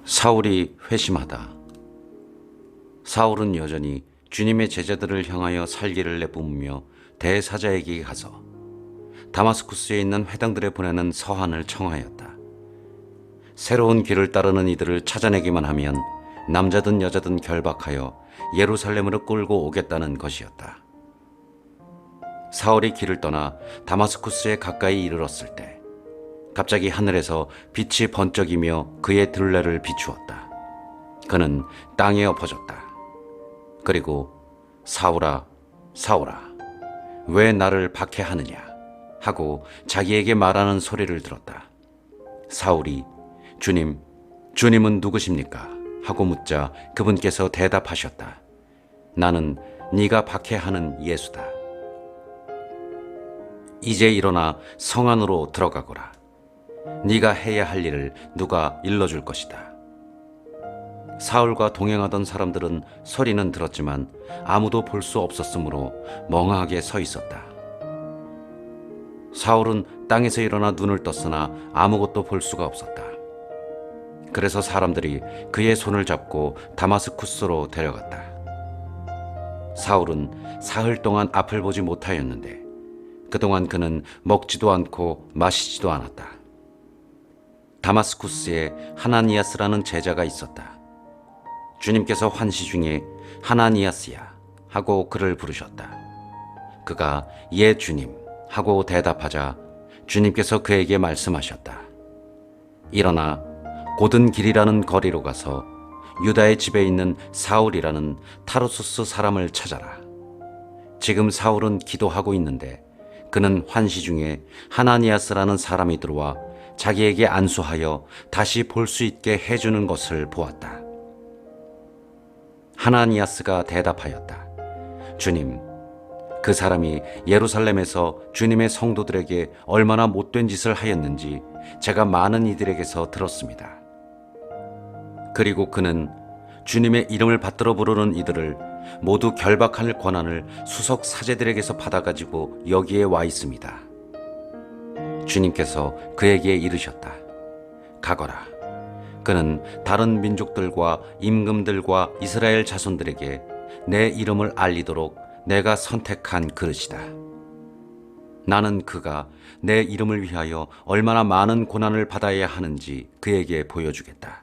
사울이 회심하다. 사울은 여전히 주님의 제자들을 향하여 살기를 내뿜으며 대사자에게 가서 다마스쿠스에 있는 회당들에 보내는 서한을 청하였다. 새로운 길을 따르는 이들을 찾아내기만 하면 남자든 여자든 결박하여 예루살렘으로 끌고 오겠다는 것이었다. 사울이 길을 떠나 다마스쿠스에 가까이 이르렀을 때 갑자기 하늘에서 빛이 번쩍이며 그의 들레를 비추었다. 그는 땅에 엎어졌다. 그리고 사울아, 사울아, 왜 나를 박해하느냐 하고 자기에게 말하는 소리를 들었다. 사울이 주님은 누구십니까? 하고 묻자 그분께서 대답하셨다. 나는 네가 박해하는 예수다. 이제 일어나 성 안으로 들어가거라. 네가 해야 할 일을 누가 일러줄 것이다. 사울과 동행하던 사람들은 소리는 들었지만 아무도 볼 수 없었으므로 멍하게 서 있었다. 사울은 땅에서 일어나 눈을 떴으나 아무것도 볼 수가 없었다. 그래서 사람들이 그의 손을 잡고 다마스쿠스로 데려갔다. 사울은 사흘 동안 앞을 보지 못하였는데 그동안 그는 먹지도 않고 마시지도 않았다. 다마스쿠스에 하나니아스라는 제자가 있었다. 주님께서 환시 중에 하나니아스야 하고 그를 부르셨다. 그가 예 주님 하고 대답하자 주님께서 그에게 말씀하셨다. 일어나 곧은 길이라는 거리로 가서 유다의 집에 있는 사울이라는 타르수스 사람을 찾아라. 지금 사울은 기도하고 있는데 그는 환시 중에 하나니아스라는 사람이 들어와 자기에게 안수하여 다시 볼 수 있게 해주는 것을 보았다. 하나니아스가 대답하였다. 주님, 그 사람이 예루살렘에서 주님의 성도들에게 얼마나 못된 짓을 하였는지 제가 많은 이들에게서 들었습니다. 그리고 그는 주님의 이름을 받들어 부르는 이들을 모두 결박할 권한을 수석 사제들에게서 받아가지고 여기에 와 있습니다. 주님께서 그에게 이르셨다. 가거라. 그는 다른 민족들과 임금들과 이스라엘 자손들에게 내 이름을 알리도록 내가 선택한 그릇이다. 나는 그가 내 이름을 위하여 얼마나 많은 고난을 받아야 하는지 그에게 보여주겠다.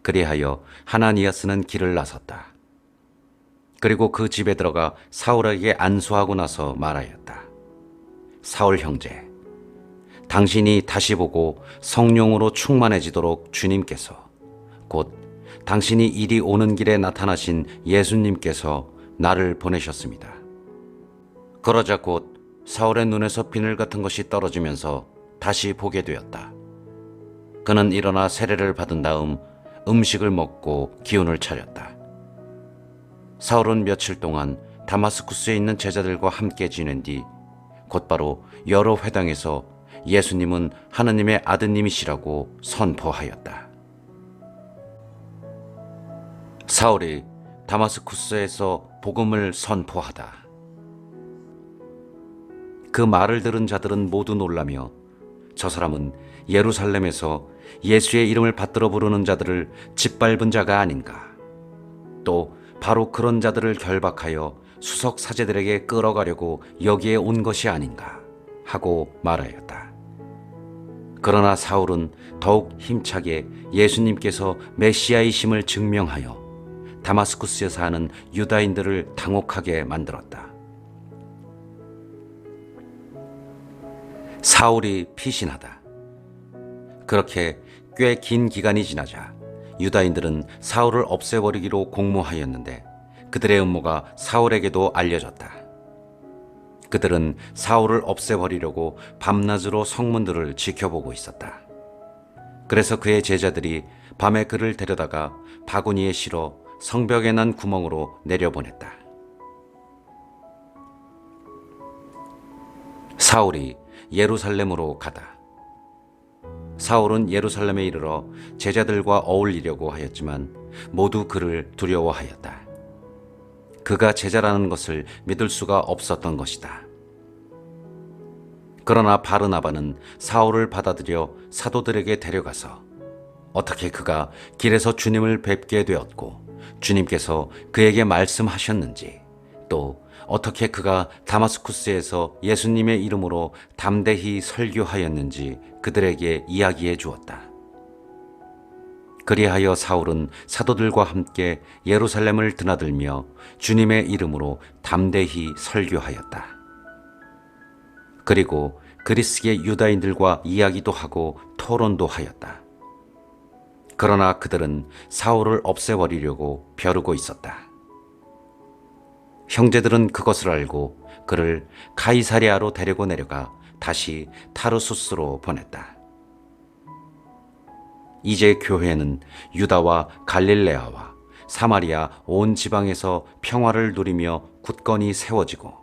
그리하여 하나니아스는 길을 나섰다. 그리고 그 집에 들어가 사울에게 안수하고 나서 말하였다. 사울 형제, 당신이 다시 보고 성령으로 충만해지도록 주님께서 곧 당신이 이리 오는 길에 나타나신 예수님께서 나를 보내셨습니다. 그러자 곧 사울의 눈에서 비늘 같은 것이 떨어지면서 다시 보게 되었다. 그는 일어나 세례를 받은 다음 음식을 먹고 기운을 차렸다. 사울은 며칠 동안 다마스쿠스에 있는 제자들과 함께 지낸 뒤 곧바로 여러 회당에서 예수님은 하느님의 아드님이시라고 선포하였다. 사울이 다마스쿠스에서 복음을 선포하다. 그 말을 들은 자들은 모두 놀라며 저 사람은 예루살렘에서 예수의 이름을 받들어 부르는 자들을 짓밟은 자가 아닌가. 또 바로 그런 자들을 결박하여 수석 사제들에게 끌어가려고 여기에 온 것이 아닌가 하고 말하였다. 그러나 사울은 더욱 힘차게 예수님께서 메시아이심을 증명하여 다마스쿠스에 사는 유다인들을 당혹하게 만들었다. 사울이 피신하다. 그렇게 꽤 긴 기간이 지나자 유다인들은 사울을 없애버리기로 공모하였는데 그들의 음모가 사울에게도 알려졌다. 그들은 사울을 없애버리려고 밤낮으로 성문들을 지켜보고 있었다. 그래서 그의 제자들이 밤에 그를 데려다가 바구니에 실어 성벽에 난 구멍으로 내려보냈다. 사울이 예루살렘으로 가다. 사울은 예루살렘에 이르러 제자들과 어울리려고 하였지만 모두 그를 두려워하였다. 그가 제자라는 것을 믿을 수가 없었던 것이다. 그러나 바르나바는 사울을 받아들여 사도들에게 데려가서 어떻게 그가 길에서 주님을 뵙게 되었고 주님께서 그에게 말씀하셨는지, 또 어떻게 그가 다마스쿠스에서 예수님의 이름으로 담대히 설교하였는지 그들에게 이야기해 주었다. 그리하여 사울은 사도들과 함께 예루살렘을 드나들며 주님의 이름으로 담대히 설교하였다. 그리고 그리스계 유다인들과 이야기도 하고 토론도 하였다. 그러나 그들은 사울을 없애버리려고 벼르고 있었다. 형제들은 그것을 알고 그를 가이사랴로 데리고 내려가 다시 타르수스로 보냈다. 이제 교회는 유다와 갈릴레아와 사마리아 온 지방에서 평화를 누리며 굳건히 세워지고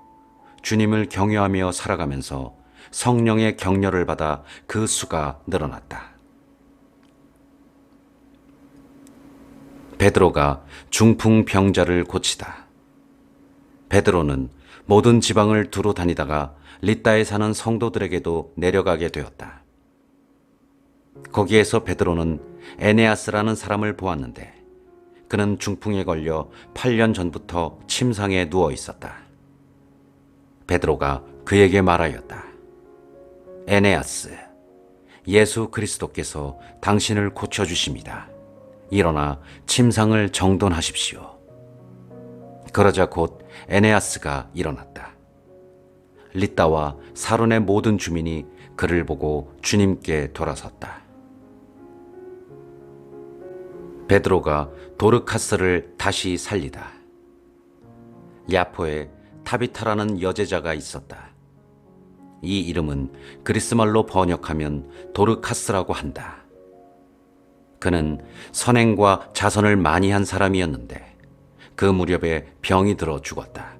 주님을 경외하며 살아가면서 성령의 격려를 받아 그 수가 늘어났다. 베드로가 중풍병자를 고치다. 베드로는 모든 지방을 두루 다니다가 lid다에 사는 성도들에게도 내려가게 되었다. 거기에서 베드로는 에네아스라는 사람을 보았는데 그는 중풍에 걸려 8년 전부터 침상에 누워 있었다. 베드로가 그에게 말하였다. 에네아스, 예수 그리스도께서 당신을 고쳐주십니다. 일어나 침상을 정돈하십시오. 그러자 곧 에네아스가 일어났다. lid다와 사론의 모든 주민이 그를 보고 주님께 돌아섰다. 베드로가 도르카스를 다시 살리다. 야포에 타비타라는 여제자가 있었다. 이 이름은 그리스말로 번역하면 도르카스라고 한다. 그는 선행과 자선을 많이 한 사람이었는데 그 무렵에 병이 들어 죽었다.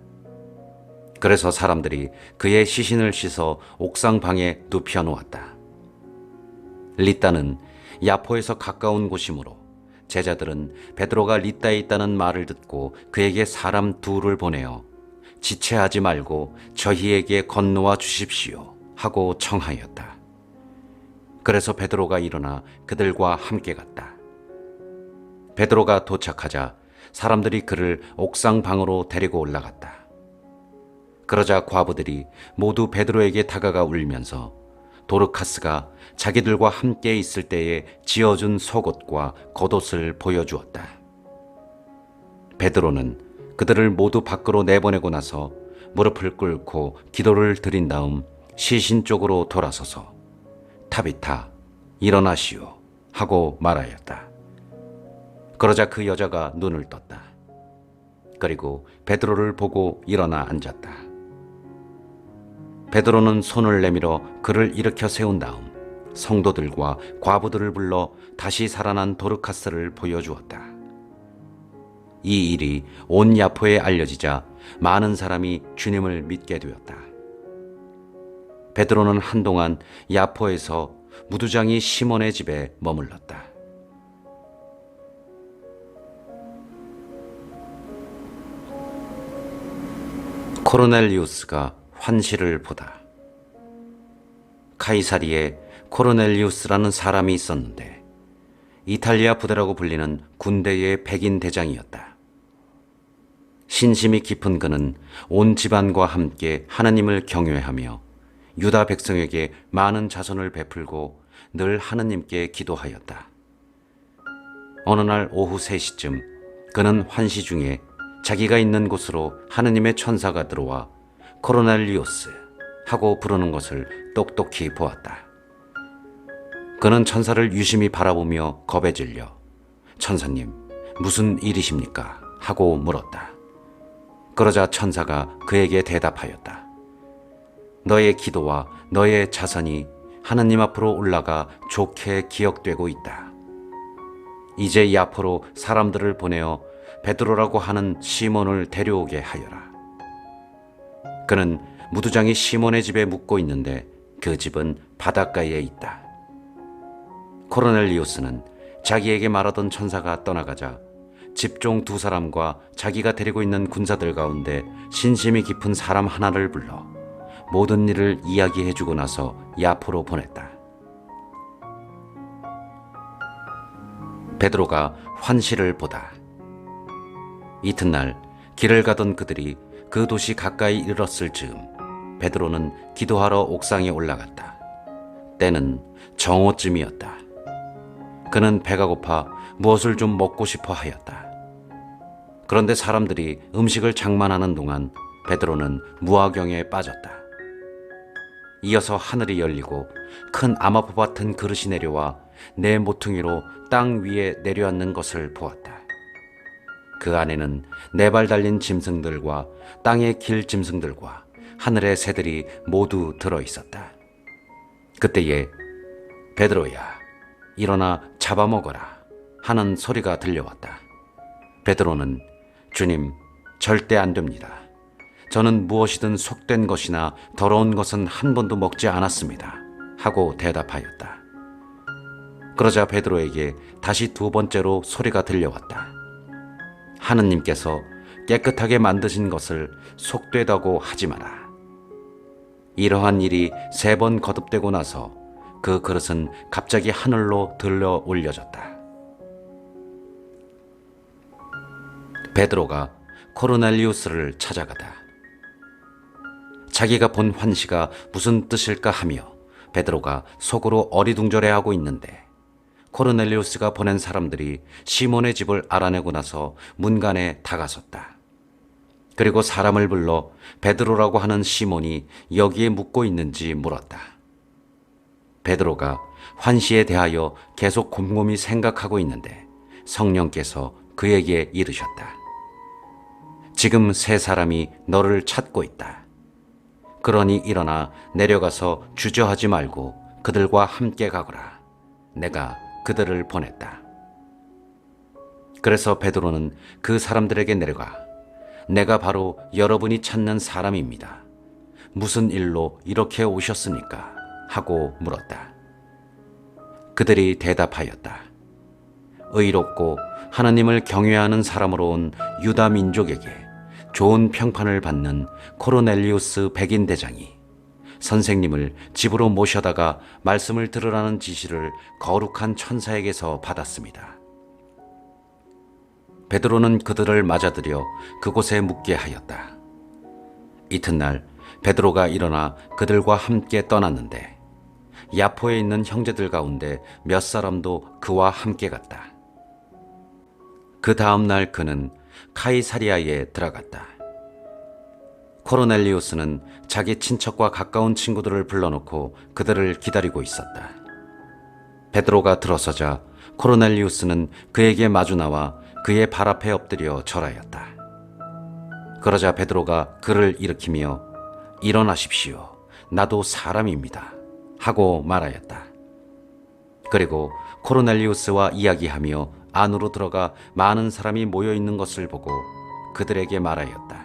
그래서 사람들이 그의 시신을 씻어 옥상 방에 눕혀 놓았다. lid다는 야포에서 가까운 곳이므로 제자들은 베드로가 lid다에 있다는 말을 듣고 그에게 사람 둘을 보내어 지체하지 말고 저희에게 건너와 주십시오 하고 청하였다. 그래서 베드로가 일어나 그들과 함께 갔다. 베드로가 도착하자 사람들이 그를 옥상 방으로 데리고 올라갔다. 그러자 과부들이 모두 베드로에게 다가가 울면서 도르카스가 자기들과 함께 있을 때에 지어준 속옷과 겉옷을 보여주었다. 베드로는 그들을 모두 밖으로 내보내고 나서 무릎을 꿇고 기도를 드린 다음 시신 쪽으로 돌아서서 타비타, 일어나시오 하고 말하였다. 그러자 그 여자가 눈을 떴다. 그리고 베드로를 보고 일어나 앉았다. 베드로는 손을 내밀어 그를 일으켜 세운 다음 성도들과 과부들을 불러 다시 살아난 도르카스를 보여주었다. 이 일이 온 야포에 알려지자 많은 사람이 주님을 믿게 되었다. 베드로는 한동안 야포에서 무두장이 시몬의 집에 머물렀다. 코르넬리우스가 환시를 보다. 카이사리에 코르넬리우스라는 사람이 있었는데 이탈리아 부대라고 불리는 군대의 백인 대장이었다. 신심이 깊은 그는 온 집안과 함께 하나님을 경외하며 유다 백성에게 많은 자선을 베풀고 늘 하느님께 기도하였다. 어느 날 오후 3시쯤 그는 환시 중에 자기가 있는 곳으로 하느님의 천사가 들어와 코르넬리우스 하고 부르는 것을 똑똑히 보았다. 그는 천사를 유심히 바라보며 겁에 질려 천사님, 무슨 일이십니까? 하고 물었다. 그러자 천사가 그에게 대답하였다. 너의 기도와 너의 자선이 하느님 앞으로 올라가 좋게 기억되고 있다. 이제 야포로 사람들을 보내어 베드로라고 하는 시몬을 데려오게 하여라. 그는 무두장이 시몬의 집에 묵고 있는데 그 집은 바닷가에 있다. 코르넬리우스는 자기에게 말하던 천사가 떠나가자 집종 2사람과 자기가 데리고 있는 군사들 가운데 신심이 깊은 사람 하나를 불러 모든 일을 이야기해주고 나서 야포로 보냈다. 베드로가 환시를 보다. 이튿날 길을 가던 그들이 그 도시 가까이 이르렀을 즈음 베드로는 기도하러 옥상에 올라갔다. 때는 정오쯤이었다. 그는 배가 고파 무엇을 좀 먹고 싶어 하였다. 그런데 사람들이 음식을 장만하는 동안 베드로는 무화경에 빠졌다. 이어서 하늘이 열리고 큰 암호파 같은 그릇이 내려와 내 모퉁이로 땅 위에 내려앉는 것을 보았다. 그 안에는 네 발 달린 짐승들과 땅의 길 짐승들과 하늘의 새들이 모두 들어 있었다. 그때에 베드로야, 일어나 잡아먹어라 하는 소리가 들려왔다. 베드로는 주님, 절대 안 됩니다. 저는 무엇이든 속된 것이나 더러운 것은 한 번도 먹지 않았습니다. 하고 대답하였다. 그러자 베드로에게 다시 두 번째로 소리가 들려왔다. 하느님께서 깨끗하게 만드신 것을 속되다고 하지 마라. 이러한 일이 3번 거듭되고 나서 그 그릇은 갑자기 하늘로 들려 올려졌다. 베드로가 코르넬리우스를 찾아가다. 자기가 본 환시가 무슨 뜻일까 하며 베드로가 속으로 어리둥절해하고 있는데 코르넬리우스가 보낸 사람들이 시몬의 집을 알아내고 나서 문간에 다가섰다. 그리고 사람을 불러 베드로라고 하는 시몬이 여기에 묵고 있는지 물었다. 베드로가 환시에 대하여 계속 곰곰이 생각하고 있는데 성령께서 그에게 이르셨다. 지금 3사람이 너를 찾고 있다. 그러니 일어나 내려가서 주저하지 말고 그들과 함께 가거라. 내가 그들을 보냈다. 그래서 베드로는 그 사람들에게 내려가 내가 바로 여러분이 찾는 사람입니다. 무슨 일로 이렇게 오셨습니까? 하고 물었다. 그들이 대답하였다. 의롭고 하나님을 경외하는 사람으로 온 유다 민족에게 좋은 평판을 받는 코르넬리우스 백인 대장이 선생님을 집으로 모셔다가 말씀을 들으라는 지시를 거룩한 천사에게서 받았습니다. 베드로는 그들을 맞아들여 그곳에 묵게 하였다. 이튿날 베드로가 일어나 그들과 함께 떠났는데 야포에 있는 형제들 가운데 몇 사람도 그와 함께 갔다. 그 다음 날 그는 카이사리아에 들어갔다. 코르넬리우스는 자기 친척과 가까운 친구들을 불러놓고 그들을 기다리고 있었다. 베드로가 들어서자 코르넬리우스는 그에게 마주 나와 그의 발 앞에 엎드려 절하였다. 그러자 베드로가 그를 일으키며 일어나십시오. 나도 사람입니다. 하고 말하였다. 그리고 코르넬리우스와 이야기하며 안으로 들어가 많은 사람이 모여 있는 것을 보고 그들에게 말하였다.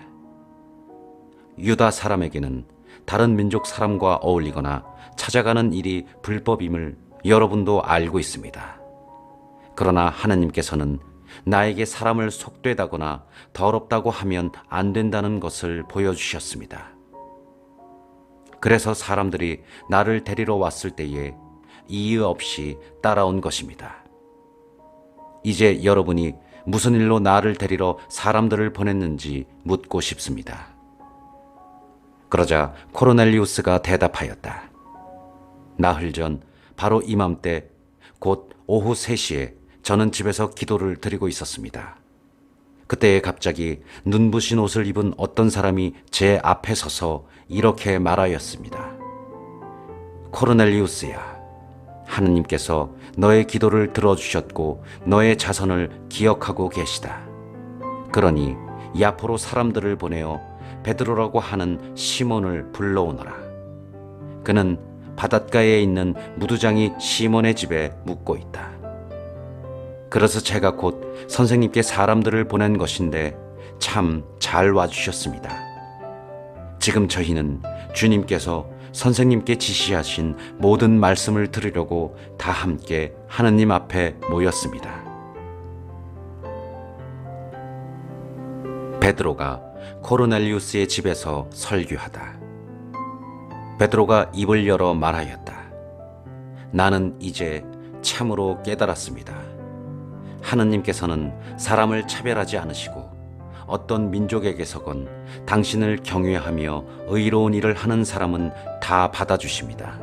유다 사람에게는 다른 민족 사람과 어울리거나 찾아가는 일이 불법임을 여러분도 알고 있습니다. 그러나 하나님께서는 나에게 사람을 속되다거나 더럽다고 하면 안 된다는 것을 보여주셨습니다. 그래서 사람들이 나를 데리러 왔을 때에 이유 없이 따라온 것입니다. 이제 여러분이 무슨 일로 나를 데리러 사람들을 보냈는지 묻고 싶습니다. 그러자 코르넬리우스가 대답하였다. 나흘 전 바로 이맘때 곧 오후 3시에 저는 집에서 기도를 드리고 있었습니다. 그때에 갑자기 눈부신 옷을 입은 어떤 사람이 제 앞에 서서 이렇게 말하였습니다. 코르넬리우스야, 하느님께서 너의 기도를 들어주셨고 너의 자선을 기억하고 계시다. 그러니 야포로 사람들을 보내어 베드로라고 하는 시몬을 불러오너라. 그는 바닷가에 있는 무두장이 시몬의 집에 묵고 있다. 그래서 제가 곧 선생님께 사람들을 보낸 것인데 참 잘 와주셨습니다. 지금 저희는 주님께서 선생님께 지시하신 모든 말씀을 들으려고 다 함께 하느님 앞에 모였습니다. 베드로가 코르넬리우스의 집에서 설교하다. 베드로가 입을 열어 말하였다. 나는 이제 참으로 깨달았습니다. 하느님께서는 사람을 차별하지 않으시고 어떤 민족에게서건 당신을 경외하며 의로운 일을 하는 사람은 다 받아주십니다.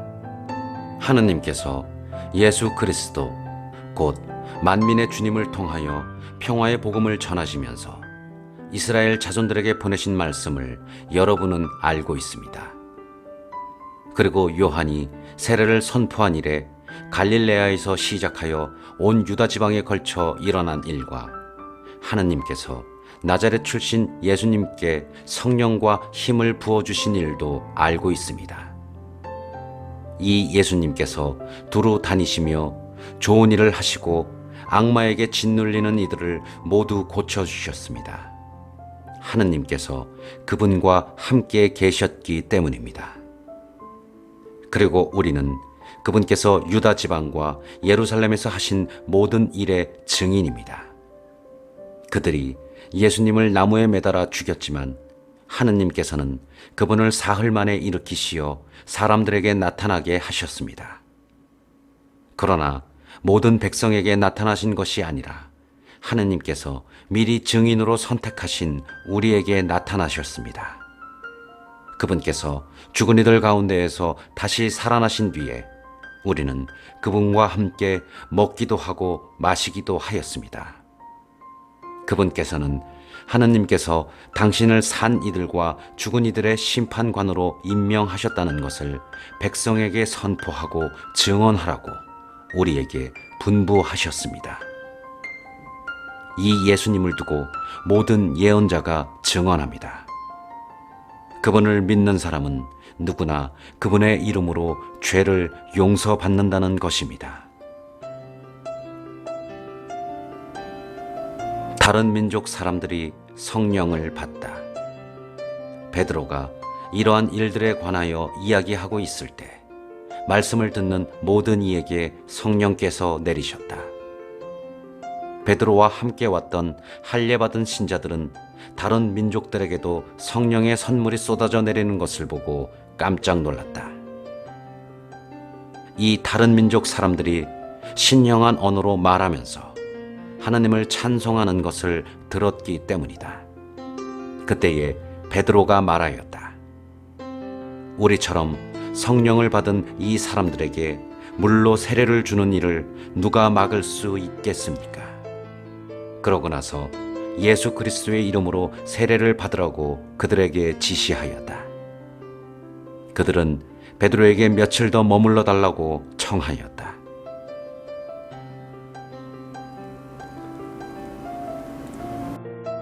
하느님께서 예수 그리스도 곧 만민의 주님을 통하여 평화의 복음을 전하시면서 이스라엘 자손들에게 보내신 말씀을 여러분은 알고 있습니다. 그리고 요한이 세례를 선포한 이래 갈릴레아에서 시작하여 온 유다 지방에 걸쳐 일어난 일과 하느님께서 나자렛 출신 예수님께 성령과 힘을 부어주신 일도 알고 있습니다. 이 예수님께서 두루 다니시며 좋은 일을 하시고 악마에게 짓눌리는 이들을 모두 고쳐주셨습니다. 하느님께서 그분과 함께 계셨기 때문입니다. 그리고 우리는 그분께서 유다 지방과 예루살렘에서 하신 모든 일의 증인입니다. 그들이 예수님을 나무에 매달아 죽였지만 하느님께서는 그분을 사흘 만에 일으키시어 사람들에게 나타나게 하셨습니다. 그러나 모든 백성에게 나타나신 것이 아니라 하느님께서 미리 증인으로 선택하신 우리에게 나타나셨습니다. 그분께서 죽은 이들 가운데에서 다시 살아나신 뒤에 우리는 그분과 함께 먹기도 하고 마시기도 하였습니다. 그분께서는 하느님께서 당신을 산 이들과 죽은 이들의 심판관으로 임명하셨다는 것을 백성에게 선포하고 증언하라고 우리에게 분부하셨습니다. 이 예수님을 두고 모든 예언자가 증언합니다. 그분을 믿는 사람은 누구나 그분의 이름으로 죄를 용서받는다는 것입니다. 다른 민족 사람들이 성령을 받다. 베드로가 이러한 일들에 관하여 이야기하고 있을 때 말씀을 듣는 모든 이에게 성령께서 내리셨다. 베드로와 함께 왔던 할례받은 신자들은 다른 민족들에게도 성령의 선물이 쏟아져 내리는 것을 보고 깜짝 놀랐다. 이 다른 민족 사람들이 신령한 언어로 말하면서 하나님을 찬송하는 것을 들었기 때문이다. 그때에 베드로가 말하였다. 우리처럼 성령을 받은 이 사람들에게 물로 세례를 주는 일을 누가 막을 수 있겠습니까? 그러고 나서 예수 그리스도의 이름으로 세례를 받으라고 그들에게 지시하였다. 그들은 베드로에게 며칠 더 머물러 달라고 청하였다.